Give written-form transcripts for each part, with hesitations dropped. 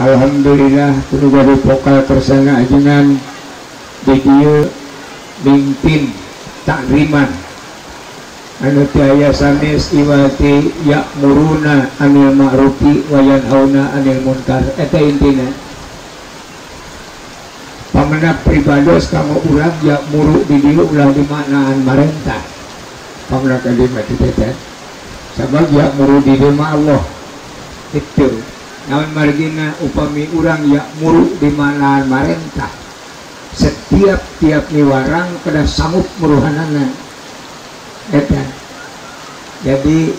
Alhamdulillah kudu jadi vokal tersangka ajengan di dieu mimpin takriman anu tiaya sanes iwati ya'muruna anil ma'rufi wa yanhauna anil munkar. Eta intina pamenak pribados kanggo urang ya'muru di dieu ulah dimaknaan marentah pamenak kalimat itu teh sabab ya'muru di dieu mah Allah itu namun margina upami urang ya'muru di maknaan marentah setiap niwarang kada sanggup muruhanana eta. Jadi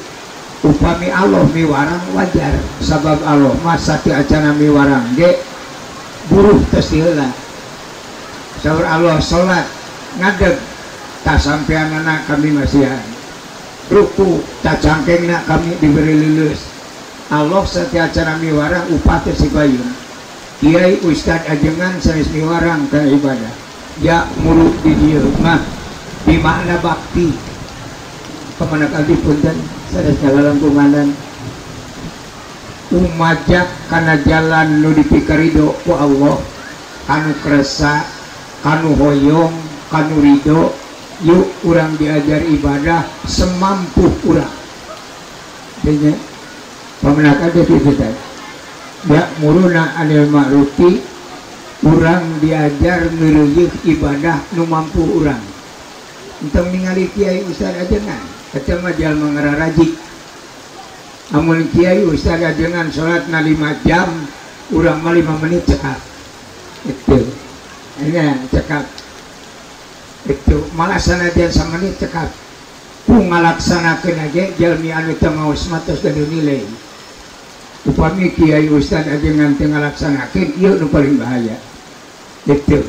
upami Allah miwarang wajar sabab Allah masa ti acana miwarang ge buruh tos heula saur Allah salat ngadeg tak sampeanana kami masihan ruku tak cangkengna kami diberi lulus Allah setiap acara miwarang upah teh sipayun kiai ustad ajengan sanes miwarang kana ibadah ya murud di dieu mah di makna bakti pemana kali punten sanes jalanan kumandan umajak kana jalan nu dipikarido ku Allah kanu keresa kanu hoyong kanu ridho yuk urang diajar ibadah semampu urang dene pamenaka defisit ya muruna anil ma'rufi urang diajar ngeureuyeuk ibadah nu mampu urang entong ningali kiai ustad ajengan eta mah jalma ngararajik amun kiai ustad ajengan salatna 5 jam urang mah 5 menit cekap itu nya cekap itu malah sanajan 1 menit cekap ku ngalaksanakeun ge jalmi anu teu maos matos gadu nilai upami kiai ustad ajengan teu ngalaksanakeun ieu nu paling bahaya itu